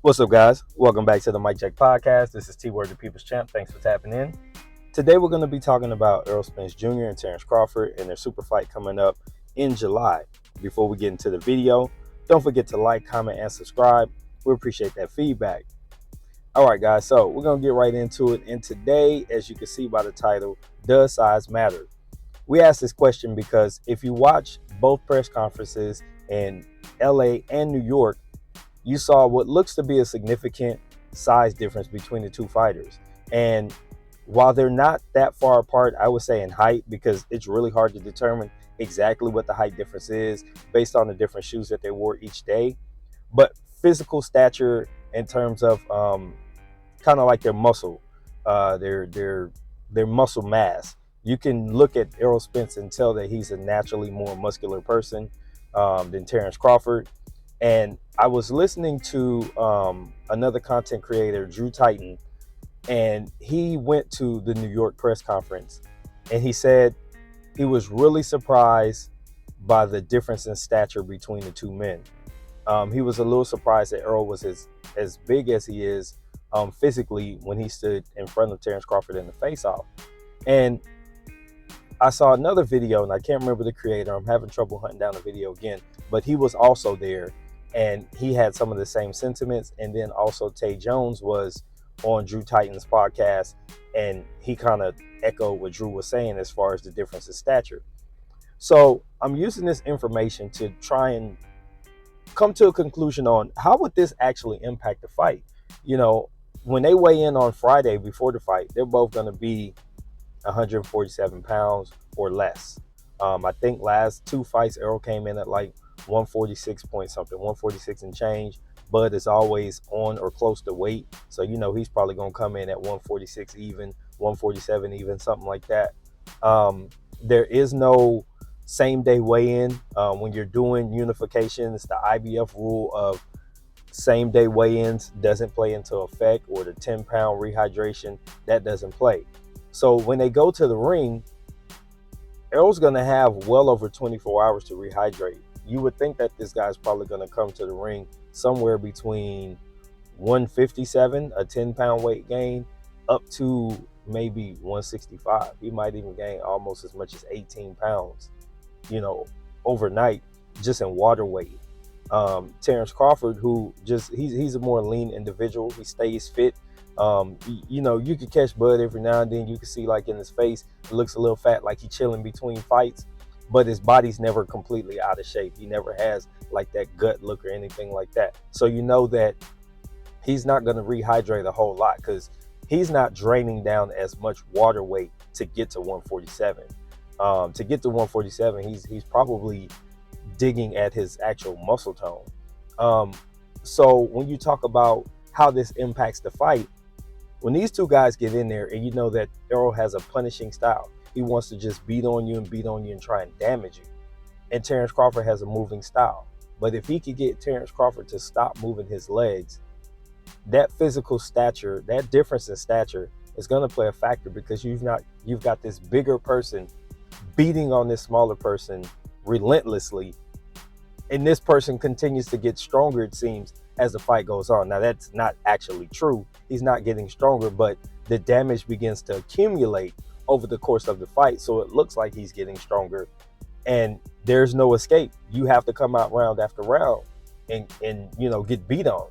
What's up, guys? Welcome back to the Mike Check Podcast. This is T Word, the People's Champ. Thanks for tapping in. Today, we're going to be talking about Errol Spence Jr. and Terrence Crawford and their super fight coming up in July. Before we get into the video, don't forget to like, comment, and subscribe. We appreciate that feedback. All right, guys, so we're going to get right into it. And today, as you can see by the title, does size matter? We asked this question because if you watch both press conferences in LA and New York, you saw what looks to be a significant size difference between the two fighters. And while they're not that far apart, I would say in height, because it's really hard to determine exactly what the height difference is based on the different shoes that they wore each day. But physical stature in terms of kind of like their muscle, their muscle mass. You can look at Errol Spence and tell that he's a naturally more muscular person than Terrence Crawford. And I was listening to another content creator, Drew Titan, and he went to the New York press conference, and he said he was really surprised by the difference in stature between the two men. He was a little surprised that Errol was as big as he is physically when he stood in front of Terrence Crawford in the face-off. And I saw another video, and I can't remember the creator. I'm having trouble hunting down the video again, but he was also there. And he had some of the same sentiments. And then also Tay Jones was on Drew Titan's podcast, and he kind of echoed what Drew was saying as far as the difference in stature. So I'm using this information to try and come to a conclusion on how would this actually impact the fight. You know, when they weigh in on Friday before the fight, they're both going to be 147 pounds or less. I think last two fights, Errol came in at like 146 point something, 146 and change. Bud is always on or close to weight, so you know he's probably going to come in at 146 even, 147 even, something like that. There is no same day weigh-in when you're doing unification. It's the IBF rule of same day weigh-ins doesn't play into effect, or the 10-pound rehydration, that doesn't play. So when they go to the ring, Errol's going to have well over 24 hours to rehydrate. You would think that this guy's probably going to come to the ring somewhere between 157, a 10-pound weight gain, up to maybe 165. He might even gain almost as much as 18 pounds, overnight, just in water weight. Terrence Crawford, who he's a more lean individual. He stays fit. You could catch Bud every now and then. You can see like in his face, it looks a little fat, like he's chilling between fights. But his body's never completely out of shape. He never has like that gut look or anything like that. So you know that he's not going to rehydrate a whole lot, because he's not draining down as much water weight to get to 147. To get to 147, he's probably digging at his actual muscle tone. So when you talk about how this impacts the fight, when these two guys get in there, and you know that Errol has a punishing style. He wants to just beat on you and try and damage you. And Terrence Crawford has a moving style. But if he could get Terrence Crawford to stop moving his legs, that physical stature, that difference in stature is going to play a factor, because you've got this bigger person beating on this smaller person relentlessly. And this person continues to get stronger, it seems, as the fight goes on. Now, that's not actually true. He's not getting stronger, but the damage begins to accumulate over the course of the fight, so it looks like he's getting stronger, and there's no escape. You have to come out round after round and get beat on.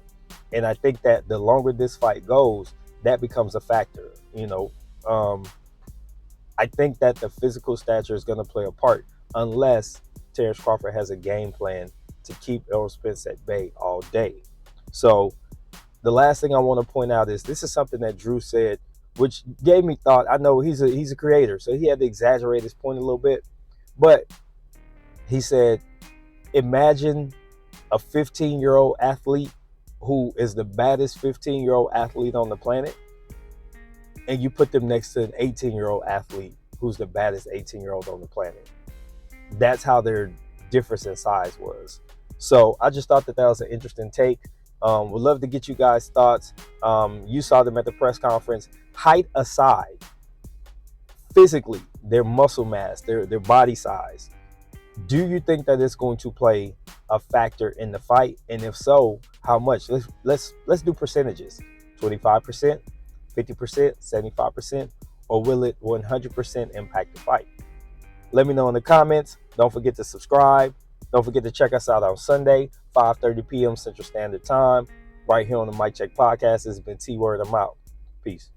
And I think that the longer this fight goes, that becomes a factor. I think that the physical stature is going to play a part, unless Terrence Crawford has a game plan to keep Errol Spence at bay all day. So the last thing I want to point out is, this is something that Drew said, which gave me thought. I know he's a creator, so he had to exaggerate his point a little bit. But he said, imagine a 15-year-old athlete who is the baddest 15-year-old athlete on the planet, and you put them next to an 18-year-old athlete who's the baddest 18-year-old on the planet. That's how their difference in size was. So I just thought that was an interesting take. Would love to get you guys' thoughts. You saw them at the press conference. Height aside, physically, their muscle mass, their body size, do you think that it's going to play a factor in the fight? And if so, how much? Let's do percentages. 25%, 50%, 75%, or will it 100% impact the fight? Let me know in the comments. Don't forget to subscribe. Don't forget to check us out on Sunday, 5:30 p.m. Central Standard Time, right here on the Mic Check Podcast. This has been T Word. I'm out. Peace.